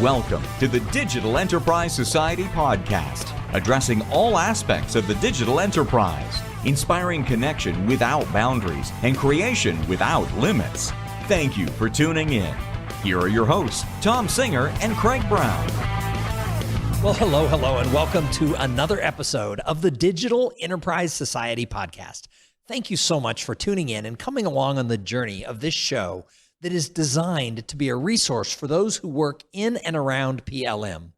Welcome to the Digital Enterprise Society podcast, addressing all aspects of the digital enterprise, inspiring connection without boundaries and creation without limits. Thank you for tuning in. Here are your hosts, Thom Singer and Craig Brown. Well, hello, and welcome to another episode of the Digital Enterprise Society podcast. Thank you so much for tuning in and coming along on the journey of this show that is designed to be a resource for those who work in and around PLM.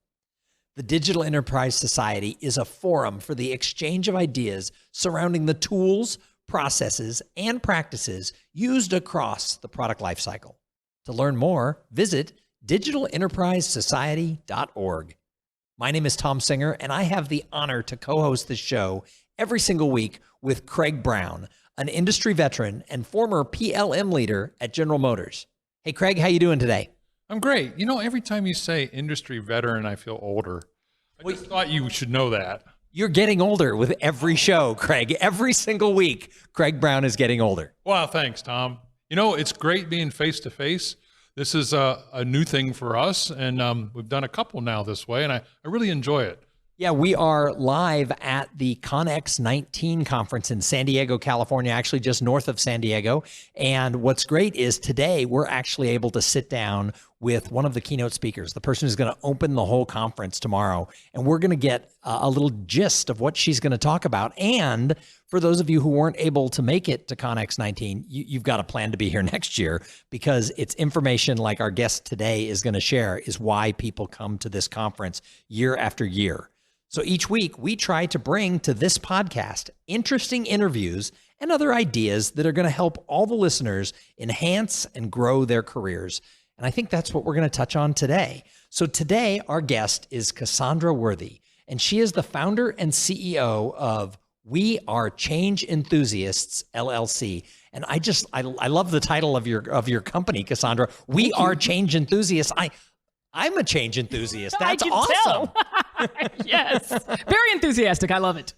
The Digital Enterprise Society is a forum for the exchange of ideas surrounding the tools, processes, and practices used across the product lifecycle. To learn more, visit digitalenterprisesociety.org. My name is Thom Singer, and I have the honor to co-host the show every single week with Craig Brown, an industry veteran and former PLM leader at General Motors. Hey, Craig, how you doing today? I'm great. You know, every time you say industry veteran, I feel older. I just thought you should know that. You're getting older with every show, Craig. Every single week, Craig Brown is getting older. Wow, thanks, Thom. You know, it's great being face-to-face. This is a new thing for us, and we've done a couple now this way, and I really enjoy it. Yeah, we are live at the ConX 19 conference in San Diego, California, actually just north of San Diego. And what's great is today we're actually able to sit down with one of the keynote speakers, the person who's going to open the whole conference tomorrow. And we're going to get a little gist of what she's going to talk about. And for those of you who weren't able to make it to ConX 19, you've got a plan to be here next year, because it's information like our guest today is going to share is why people come to this conference year after year. So each week, we try to bring to this podcast interesting interviews and other ideas that are going to help all the listeners enhance and grow their careers. And I think that's what we're going to touch on today. So today, our guest is Cassandra Worthy, and she is the founder and CEO of We Are Change Enthusiasts, LLC. And I love the title of your company, Cassandra. We Are Change Enthusiasts. I'm a change enthusiast. That's awesome. Yes. Very enthusiastic. I love it.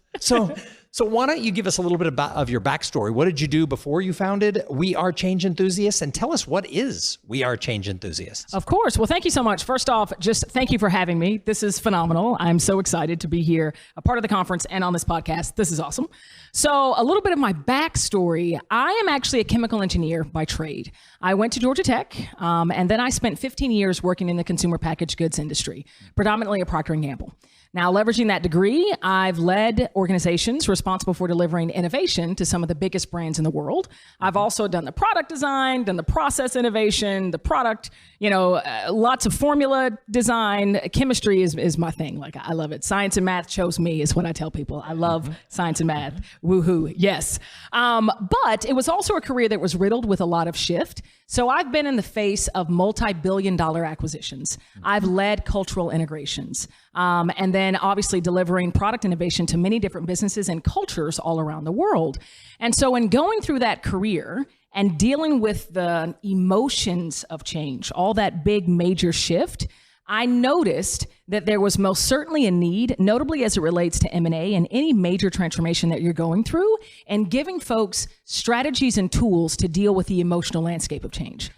So why don't you give us a little bit of your backstory? What did you do before you founded We Are Change Enthusiasts? And tell us, what is We Are Change Enthusiasts? Of course. Well, thank you so much. First off, just thank you for having me. This is phenomenal. I'm so excited to be here, a part of the conference and on this podcast. This is awesome. So a little bit of my backstory. I am actually a chemical engineer by trade. I went to Georgia Tech, and then I spent 15 years working in the consumer packaged goods industry, predominantly at Procter & Gamble. Now, leveraging that degree, I've led organizations responsible for delivering innovation to some of the biggest brands in the world. I've also done the product design, done the process innovation, the product, lots of formula design. Chemistry is my thing. Like, I love it. Science and math chose me, is what I tell people. I love science and math. Woohoo. Yes. But it was also a career that was riddled with a lot of shift. So I've been in the face of multi-billion-dollar acquisitions. I've led cultural integrations. And then obviously delivering product innovation to many different businesses and cultures all around the world. And so in going through that career and dealing with the emotions of change, all that big major shift, I noticed that there was most certainly a need, notably as it relates to M&A and any major transformation that you're going through, and giving folks strategies and tools to deal with the emotional landscape of change.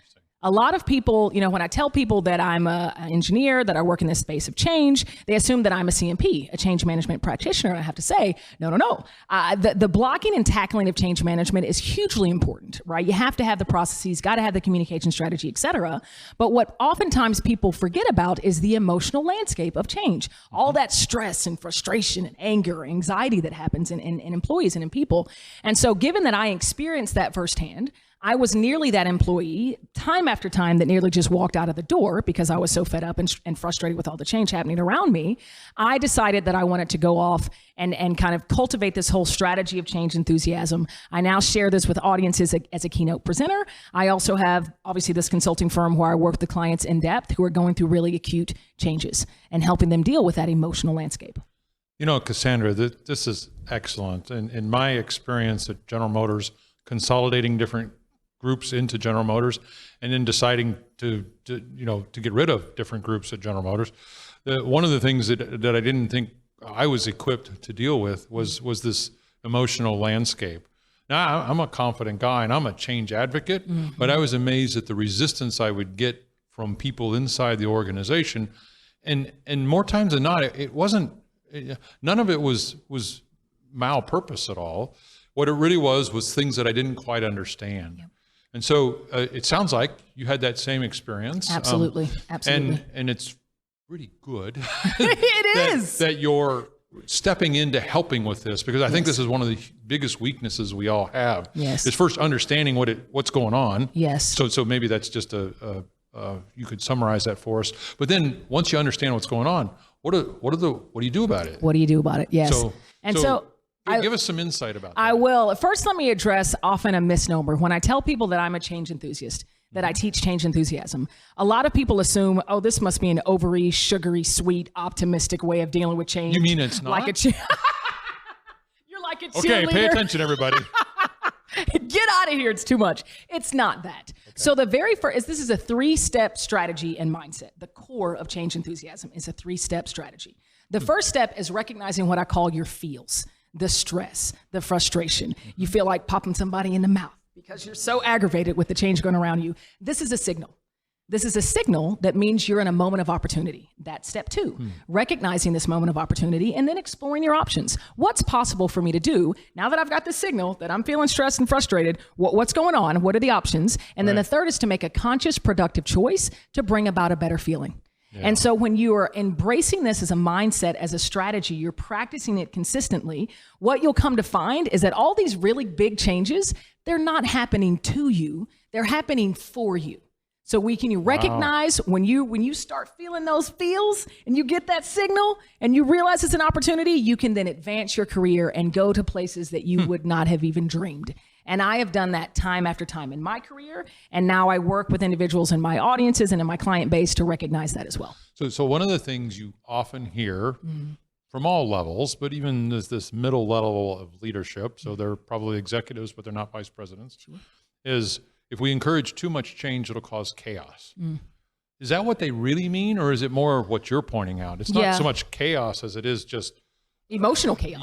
A lot of people, when I tell people that I'm an engineer, that I work in this space of change, they assume that I'm a CMP, a change management practitioner. And I have to say, no. The blocking and tackling of change management is hugely important, right? You have to have the processes, got to have the communication strategy, et cetera. But what oftentimes people forget about is the emotional landscape of change. All that stress and frustration and anger, anxiety that happens in employees and in people. And so given that I experienced that firsthand, I was nearly that employee, time after time, that nearly just walked out of the door because I was so fed up and frustrated with all the change happening around me. I decided that I wanted to go off and kind of cultivate this whole strategy of change enthusiasm. I now share this with audiences as a keynote presenter. I also have, obviously, this consulting firm where I work with the clients in depth who are going through really acute changes and helping them deal with that emotional landscape. You know, Cassandra, this is excellent. And in my experience at General Motors, consolidating different groups into General Motors, and then deciding to get rid of different groups at General Motors. One of the things that I didn't think I was equipped to deal with was this emotional landscape. Now, I'm a confident guy and I'm a change advocate, but I was amazed at the resistance I would get from people inside the organization. And more times than not, none of it was malpurpose at all. What it really was things that I didn't quite understand. Yep. And so it sounds like you had that same experience. Absolutely. And it's pretty good. It is. That you're stepping into helping with this, because I think this is one of the biggest weaknesses we all have. Yes. Is first understanding what's going on. Yes. So maybe that's just you could summarize that for us. But then once you understand what's going on, what do you do about it? What do you do about it? Yes. So give us some insight about that. I will. First, let me address often a misnomer. When I tell people that I'm a change enthusiast, that I teach change enthusiasm, a lot of people assume, oh, this must be an overly sugary, sweet, optimistic way of dealing with change. You mean it's not? You're like a cheerleader. Okay, pay attention, everybody. Get out of here. It's too much. It's not that. Okay. So the very first, this is a 3-step strategy and mindset. The core of change enthusiasm is a 3-step strategy. The first step is recognizing what I call your feels, the stress, the frustration. You feel like popping somebody in the mouth because you're so aggravated with the change going around you. This is a signal. This is a signal that means you're in a moment of opportunity. That's step 2, recognizing this moment of opportunity and then exploring your options. What's possible for me to do now that I've got this signal that I'm feeling stressed and frustrated? What's going on? What are the options? And then the third is to make a conscious, productive choice to bring about a better feeling. Yeah. And so when you are embracing this as a mindset, as a strategy, you're practicing it consistently, what you'll come to find is that all these really big changes, they're not happening to you, they're happening for you. So you recognize when you start feeling those feels and you get that signal and you realize it's an opportunity, you can then advance your career and go to places that you would not have even dreamed. And I have done that time after time in my career. And now I work with individuals in my audiences and in my client base to recognize that as well. So one of the things you often hear from all levels, but even this middle level of leadership, so they're probably executives, but they're not vice presidents, is if we encourage too much change, it'll cause chaos. Is that what they really mean? Or is it more of what you're pointing out? It's not so much chaos as it is just emotional chaos.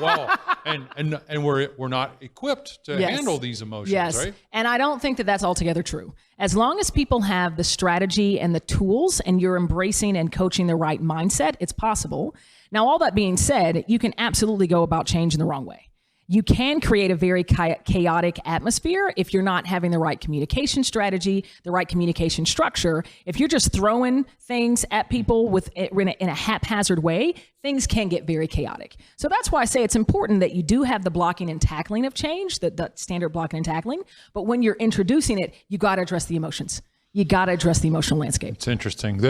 Well, and we're not equipped to handle these emotions, right? And I don't think that that's altogether true. As long as people have the strategy and the tools and you're embracing and coaching the right mindset, it's possible. Now, all that being said, you can absolutely go about change in the wrong way. You can create a very chaotic atmosphere if you're not having the right communication strategy, the right communication structure. If you're just throwing things at people in a haphazard way, things can get very chaotic. So that's why I say it's important that you do have the blocking and tackling of change, the standard blocking and tackling. But when you're introducing it, you got to address the emotions. You got to address the emotional landscape. It's interesting.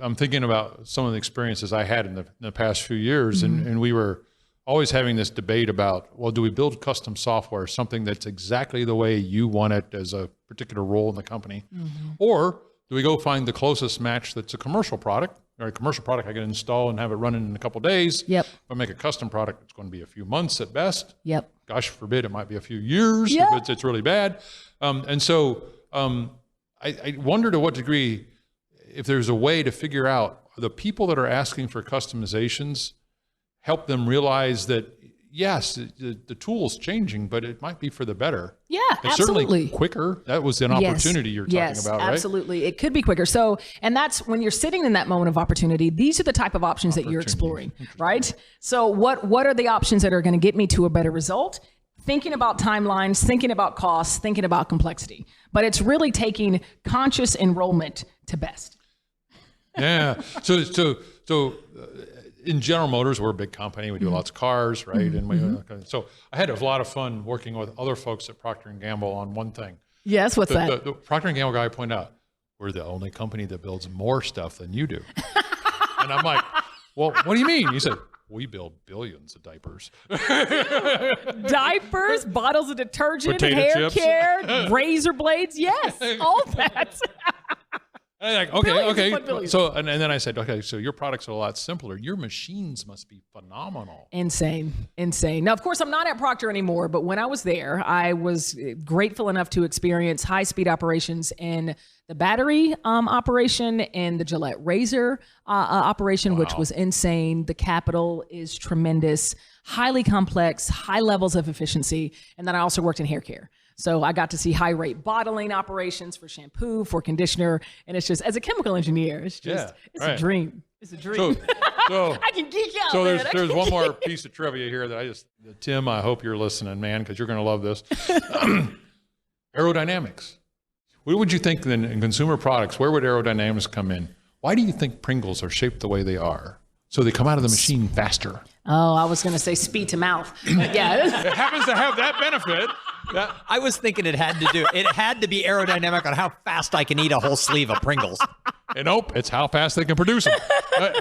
I'm thinking about some of the experiences I had in the past few years, and we were always having this debate about, well, do we build custom software, something that's exactly the way you want it as a particular role in the company? Or do we go find the closest match that's a commercial product, or a commercial product I can install and have it running in a couple of days? Yep. If I make a custom product, it's going to be a few months at best. Yep. Gosh forbid, it might be a few years if it's really bad. And so I wonder to what degree, if there's a way to figure out the people that are asking for customizations, help them realize that, yes, the tool's changing, but it might be for the better. Yeah, it's absolutely. Certainly quicker. That was an opportunity you're talking about, right? Absolutely. It could be quicker. So, and that's when you're sitting in that moment of opportunity, these are the type of options that you're exploring, right? So what are the options that are going to get me to a better result? Thinking about timelines, thinking about costs, thinking about complexity. But it's really taking conscious enrollment to best. Yeah. So in General Motors, we're a big company. We do lots of cars, right? And so I had a lot of fun working with other folks at Procter & Gamble on one thing. Yes, what's that? The Procter & Gamble guy pointed out, we're the only company that builds more stuff than you do. And I'm like, well, what do you mean? He said, we build billions of diapers. Diapers, bottles of detergent, Potato hair chips. care, razor blades. Yes, all that. And like, okay. So, and then I said, okay, so your products are a lot simpler. Your machines must be phenomenal. Insane. Now, of course, I'm not at Procter anymore, but when I was there, I was grateful enough to experience high-speed operations in the battery operation and the Gillette razor operation, which was insane. The capital is tremendous, highly complex, high levels of efficiency. And then I also worked in hair care. So I got to see high rate bottling operations for shampoo, for conditioner. And it's just, as a chemical engineer, it's just, it's a dream. It's a dream. So I can geek out. So man. there's one more piece of trivia here that Tim, I hope you're listening, man, because you're going to love this. Aerodynamics. What would you think then in consumer products? Where would aerodynamics come in? Why do you think Pringles are shaped the way they are? So they come out of the machine faster. Oh, I was going to say speed to mouth. Yeah. It happens to have that benefit. I was thinking it had to be aerodynamic on how fast I can eat a whole sleeve of Pringles. And nope, it's how fast they can produce them.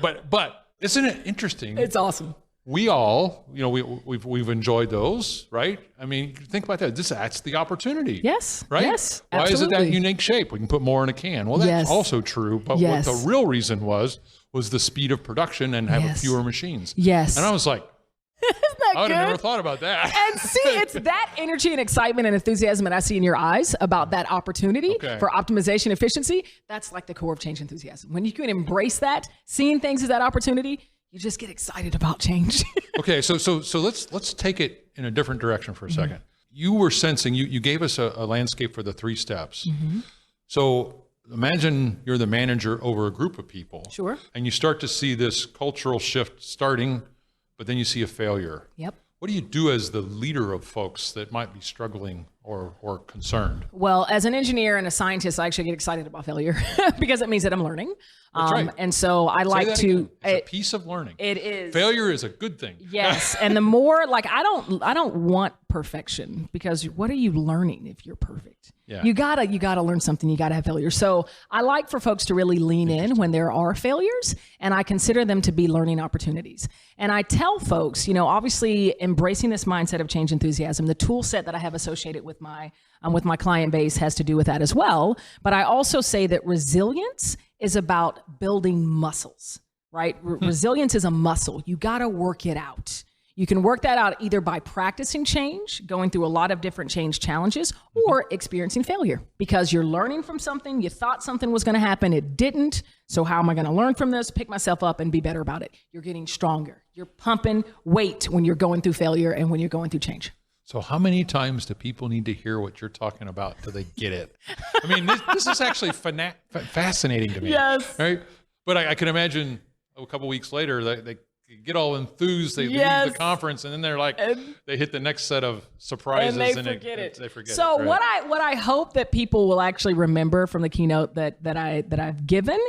But isn't it interesting? It's awesome. We all, we've enjoyed those, right? I mean, think about that. That's the opportunity. Yes. Right? Yes. Why absolutely. is it that unique shape? We can put more in a can. Well, that's also true. But what the real reason was the speed of production and having fewer machines. Yes. And I was like, I would have never thought about that. And see, it's that energy and excitement and enthusiasm that I see in your eyes about that opportunity for optimization efficiency. That's like the core of change enthusiasm. When you can embrace that, seeing things as that opportunity, you just get excited about change. Okay, so let's take it in a different direction for a second. You were sensing, you gave us a landscape for the 3 steps. So imagine you're the manager over a group of people. Sure. And you start to see this cultural shift starting, but then you see a failure. Yep. What do you do as the leader of folks that might be struggling or concerned? Well, as an engineer and a scientist, I actually get excited about failure because it means that I'm learning. That's right. And so I like to. It's a piece of learning. It is. Failure is a good thing. Yes, and the more I don't want perfection, because what are you learning if you're perfect? Yeah. You gotta learn something. You gotta have failure. So I like for folks to really lean in when there are failures, and I consider them to be learning opportunities. And I tell folks, obviously embracing this mindset of change enthusiasm, the tool set that I have associated with my client base has to do with that as well. But I also say that resilience is about building muscles, right? Resilience is a muscle. You got to work it out. You can work that out either by practicing change, going through a lot of different change challenges, or experiencing failure because you're learning from something. You thought something was going to happen. It didn't. So how am I going to learn from this? Pick myself up and be better about it. You're getting stronger. You're pumping weight when you're going through failure and when you're going through change. So how many times do people need to hear what you're talking about till they get it? I mean, this is actually fascinating to me. Yes. Right? But I can imagine a couple weeks later, they get all enthused, they leave the conference, and then they're like, they hit the next set of surprises, and they forget it. They forget so it. Right. what I hope that people will actually remember from the keynote that I've given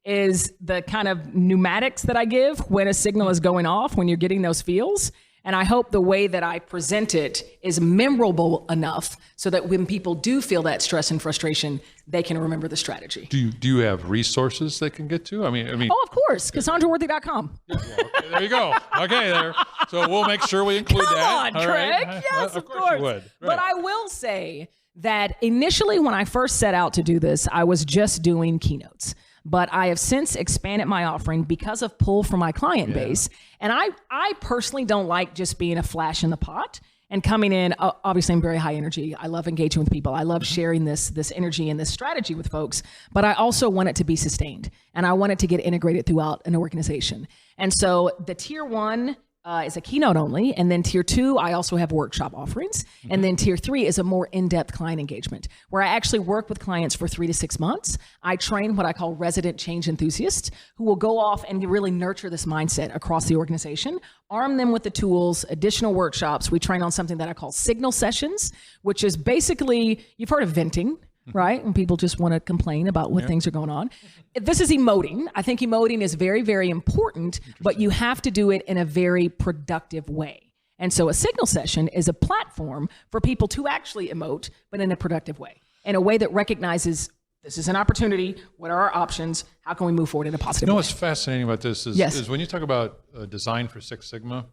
is the kind of pneumatics that I give when a signal is going off, when you're getting those feels. And I hope the way that I present it is memorable enough so that when people do feel that stress and frustration, they can remember the strategy. Do you have resources they can get to? I mean. Oh, of course. CassandraWorthy.com. Yeah, well, okay, there you go. Okay, there. So we'll make sure we include that. Come on, Craig. Right? Yes, of course. You would. Right. But I will say that initially when I first set out to do this, I was just doing keynotes. But I have since expanded my offering because of pull from my client base. And I personally don't like just being a flash in the pot and coming in. Obviously, I'm very high energy. I love engaging with people. I love sharing this energy and this strategy with folks. But I also want it to be sustained. And I want it to get integrated throughout an organization. And so the tier 1 is a keynote only. And then tier 2, I also have workshop offerings. And then tier 3 is a more in-depth client engagement where I actually work with clients for 3 to 6 months. I train what I call resident change enthusiasts who will go off and really nurture this mindset across the organization, arm them with the tools, additional workshops. We train on something that I call signal sessions, which is basically, you've heard of venting, right? And people just want to complain about what things are going on. This is emoting. I think emoting is very, very important, but you have to do it in a very productive way. And so a signal session is a platform for people to actually emote, but in a productive way, in a way that recognizes this is an opportunity. What are our options? How can we move forward in a positive way? What's fascinating about this is when you talk about design for Six Sigma,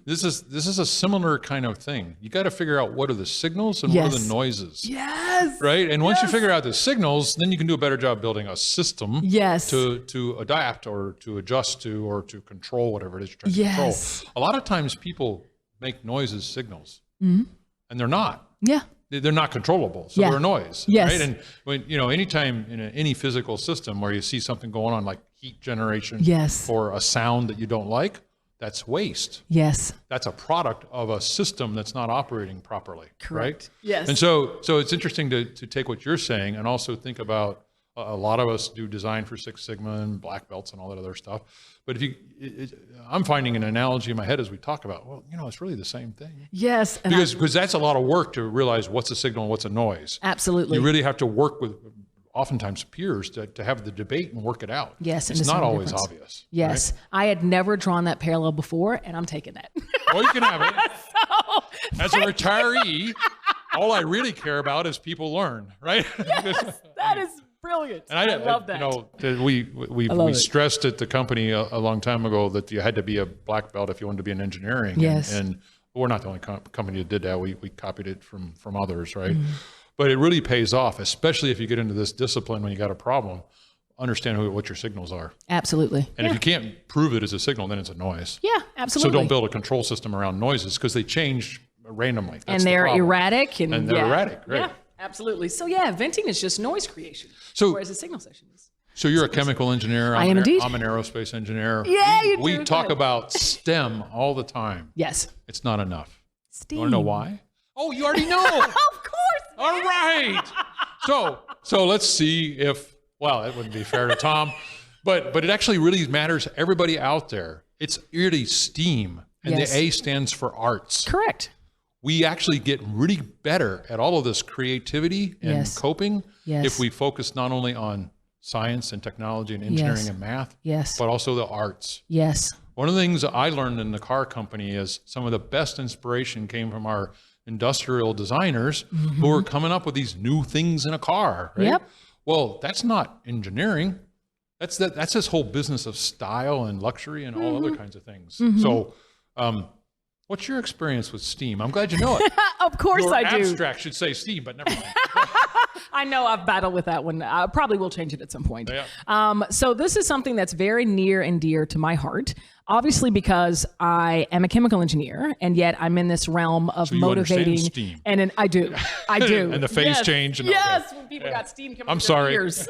this is a similar kind of thing. You got to figure out what are the signals and what are the noises. Yes. Right? And once you figure out the signals, then you can do a better job building a system to adapt or to adjust to or to control whatever it is you're trying to control. A lot of times people make noises signals, and they're not. Yeah. They're not controllable, so they're a noise, right? And when anytime in any physical system where you see something going on like heat generation or a sound that you don't like, that's waste. Yes. That's a product of a system that's not operating properly. Correct. Right? Yes. And so it's interesting to take what you're saying and also think about a lot of us do design for Six Sigma and black belts and all that other stuff. But if I'm finding an analogy in my head as we talk about, well, it's really the same thing. Yes. And Because that's a lot of work to realize what's a signal and what's a noise. absolutely. You really have to work with oftentimes peers to have the debate and work it out. Yes. and It's discern not the always difference. obvious. Yes. Right? I had never drawn that parallel before, and I'm taking that. Well, you can have it. As a retiree, all I really care about is people learn, right? Yes, that is brilliant. And I love that. We stressed at the company a long time ago that you had to be a black belt if you wanted to be in engineering. Yes. And we're not the only company that did that. We copied it from others, right? But it really pays off, especially if you get into this discipline when you got a problem. Understand what your signals are. Absolutely. And if you can't prove it as a signal, then it's a noise. Yeah, absolutely. So don't build a control system around noises because they change randomly. That's and the they're problem. erratic. And they're erratic, right? Yeah, absolutely. So yeah, venting is just noise creation, whereas a signal session is. So you're a chemical engineer. I am indeed. I'm an aerospace engineer. Yeah, you do. We Go talk ahead. about STEM all the time. Yes. It's not enough. Steam. You want to know why? Oh, you already know. Of course. All right. So let's see if, well, that wouldn't be fair to Thom, but it actually really matters. Everybody out there, it's really STEAM, and Yes. the A stands for arts. Correct. We actually get really better at all of this creativity and Yes. coping Yes. if we focus not only on science and technology and engineering Yes. and math, Yes. but also the arts. Yes. One of the things that I learned in the car company is some of the best inspiration came from our industrial designers who were coming up with these new things in a car. Right? Yep. Well, that's not engineering. That's this whole business of style and luxury and all other kinds of things. So, what's your experience with STEAM? I'm glad you know it. Of course Your I do. abstract should say STEAM, but never mind. I know I've battled with that one. I probably will change it at some point. Yeah. So this is something that's very near and dear to my heart. Obviously, because I am a chemical engineer, and yet I'm in this realm of you motivating. understand steam. And I do. And the phase change and all yes, that. when people got steam coming I'm through their sorry. ears.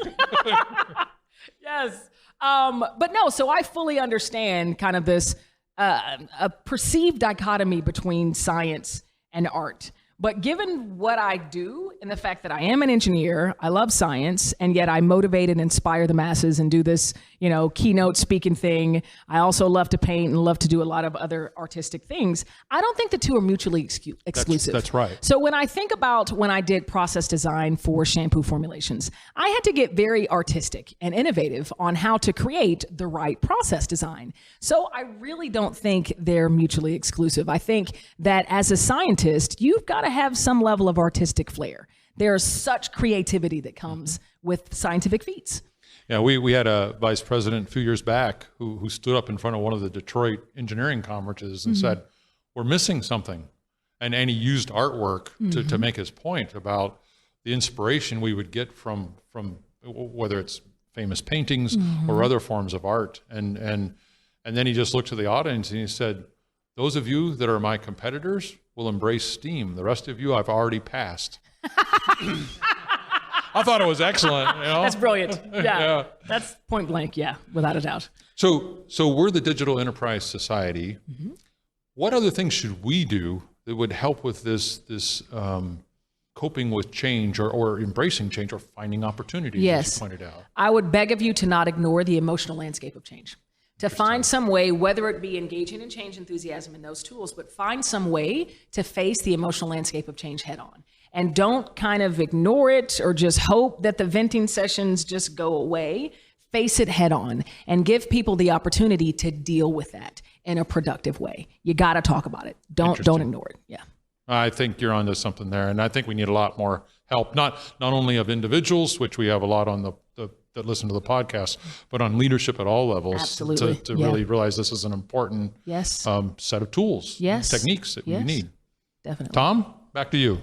Yes. But no, so I fully understand kind of this a perceived dichotomy between science and art. But given what I do and the fact that I am an engineer, I love science, and yet I motivate and inspire the masses and do this, keynote speaking thing. I also love to paint and love to do a lot of other artistic things. I don't think the two are mutually exclusive. That's right. So when I think about when I did process design for shampoo formulations, I had to get very artistic and innovative on how to create the right process design. So I really don't think they're mutually exclusive. I think that as a scientist, you've got to have some level of artistic flair. There's such creativity that comes with scientific feats. Yeah, we had a vice president a few years back who stood up in front of one of the Detroit engineering conferences and said, we're missing something. And he used artwork to make his point about the inspiration we would get from whether it's famous paintings or other forms of art. And then he just looked to the audience and he said, those of you that are my competitors will embrace STEAM. The rest of you I've already passed. I thought it was excellent. That's brilliant. Yeah. Yeah. That's point blank. Yeah, without a doubt. So we're the Digital Enterprise Society. What other things should we do that would help with this coping with change or embracing change or finding opportunities, Yes. as you pointed out? I would beg of you to not ignore the emotional landscape of change. To find some way, whether it be engaging in change enthusiasm in those tools, but find some way to face the emotional landscape of change head on. And don't kind of ignore it or just hope that the venting sessions just go away. Face it head on and give people the opportunity to deal with that in a productive way. You got to talk about it. Don't ignore it. Yeah. I think you're onto something there, and I think we need a lot more help, not only of individuals, which we have a lot on the that listen to the podcast, but on leadership at all levels. Absolutely. To really realize this is an important Yes. set of tools, Yes. techniques that we Yes. need. Definitely. Thom, back to you.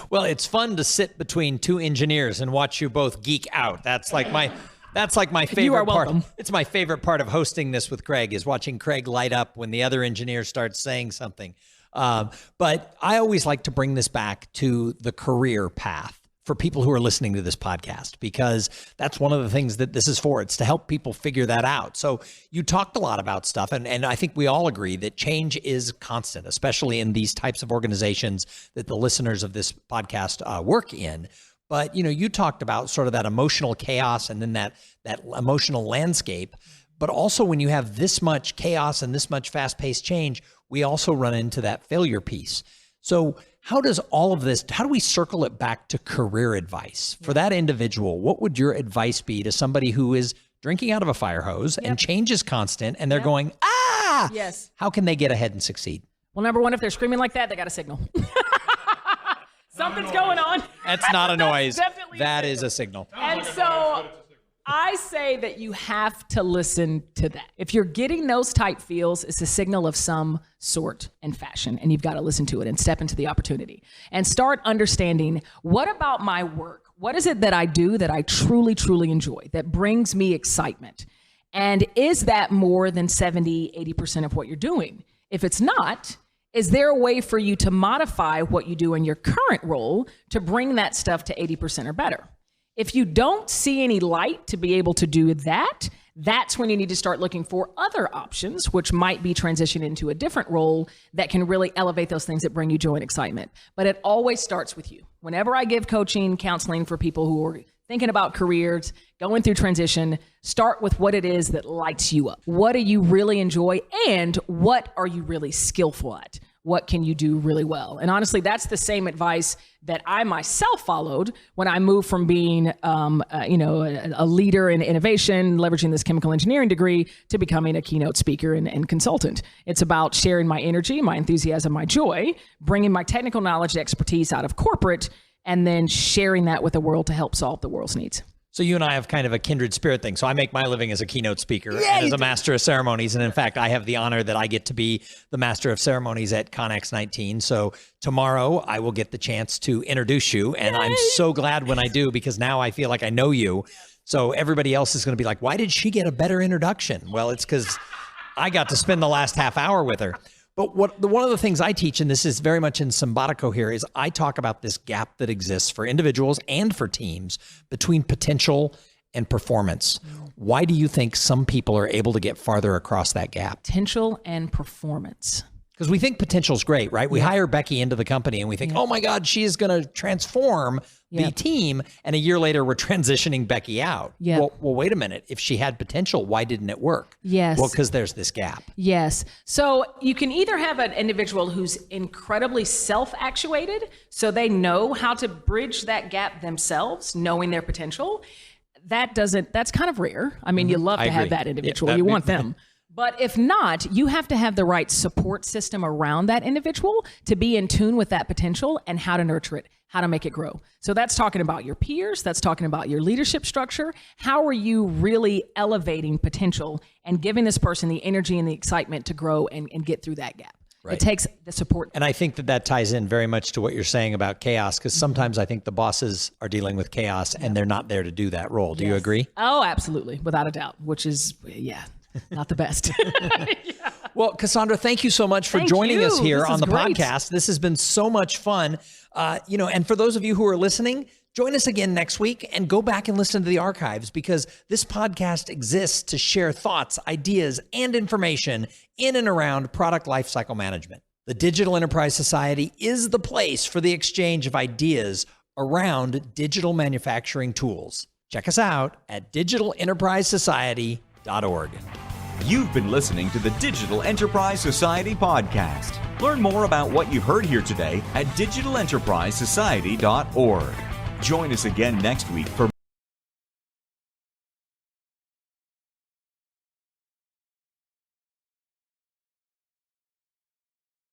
Well, it's fun to sit between two engineers and watch you both geek out. That's like my favorite You are part. welcome. It's my favorite part of hosting this with Craig is watching Craig light up when the other engineer starts saying something. But I always like to bring this back to the career path for people who are listening to this podcast, because that's one of the things that this is for. It's to help people figure that out. So you talked a lot about stuff, and I think we all agree that change is constant, especially in these types of organizations that the listeners of this podcast work in. But, you talked about sort of that emotional chaos and then that emotional landscape. But also when you have this much chaos and this much fast-paced change, we also run into that failure piece. So how does all of this, how do we circle it back to career advice? For that individual, what would your advice be to somebody who is drinking out of a fire hose and change is constant and they're going, yes. How can they get ahead and succeed? Well, number one, if they're screaming like that, they got a signal. Something's going on. That's not a noise. Definitely that is a signal. And so I say that you have to listen to that. If you're getting those type feels, it's a signal of some sort and fashion, and you've got to listen to it and step into the opportunity and start understanding, what about my work? What is it that I do that I truly, truly enjoy, that brings me excitement? And is that more than 70, 80% of what you're doing? If it's not, is there a way for you to modify what you do in your current role to bring that stuff to 80% or better? If you don't see any light to be able to do that, that's when you need to start looking for other options, which might be transition into a different role that can really elevate those things that bring you joy and excitement. But it always starts with you. Whenever I give coaching, counseling for people who are thinking about careers, going through transition, start with what it is that lights you up. What do you really enjoy, and what are you really skillful at? What can you do really well? And honestly, that's the same advice that I myself followed when I moved from being, a leader in innovation, leveraging this chemical engineering degree, to becoming a keynote speaker and consultant. It's about sharing my energy, my enthusiasm, my joy, bringing my technical knowledge and expertise out of corporate, and then sharing that with the world to help solve the world's needs. So you and I have kind of a kindred spirit thing. So I make my living as a keynote speaker and as a master of ceremonies. And in fact, I have the honor that I get to be the master of ceremonies at ConX 19. So tomorrow I will get the chance to introduce you. And I'm so glad when I do, because now I feel like I know you. So everybody else is going to be like, why did she get a better introduction? Well, it's because I got to spend the last half hour with her. But one of the things I teach, and this is very much in Symbiotico here, is I talk about this gap that exists for individuals and for teams between potential and performance. Why do you think some people are able to get farther across that gap? Potential and performance. Because we think potential is great, right? We hire Becky into the company and we think, oh my God, she is going to transform the team. And a year later, we're transitioning Becky out. Well, wait a minute. If she had potential, why didn't it work? Yes. Well, because there's this gap. Yes. So you can either have an individual who's incredibly self-actuated, so they know how to bridge that gap themselves, knowing their potential. That's kind of rare. I mean, you love to have that individual. You want them. But if not, you have to have the right support system around that individual to be in tune with that potential and how to nurture it, how to make it grow. So that's talking about your peers. That's talking about your leadership structure. How are you really elevating potential and giving this person the energy and the excitement to grow and get through that gap? Right. It takes the support. And I think that ties in very much to what you're saying about chaos, because sometimes I think the bosses are dealing with chaos and they're not there to do that role. Do you agree? Oh, absolutely. Without a doubt, which is, not the best. Well, Cassandra, thank you so much for joining us here on the podcast. This has been so much fun. And for those of you who are listening, join us again next week and go back and listen to the archives, because this podcast exists to share thoughts, ideas, and information in and around product lifecycle management. The Digital Enterprise Society is the place for the exchange of ideas around digital manufacturing tools. Check us out at digitalenterprisesociety.org. You've been listening to the Digital Enterprise Society podcast. Learn more about what you heard here today at digitalenterprisesociety.org. Join us again next week for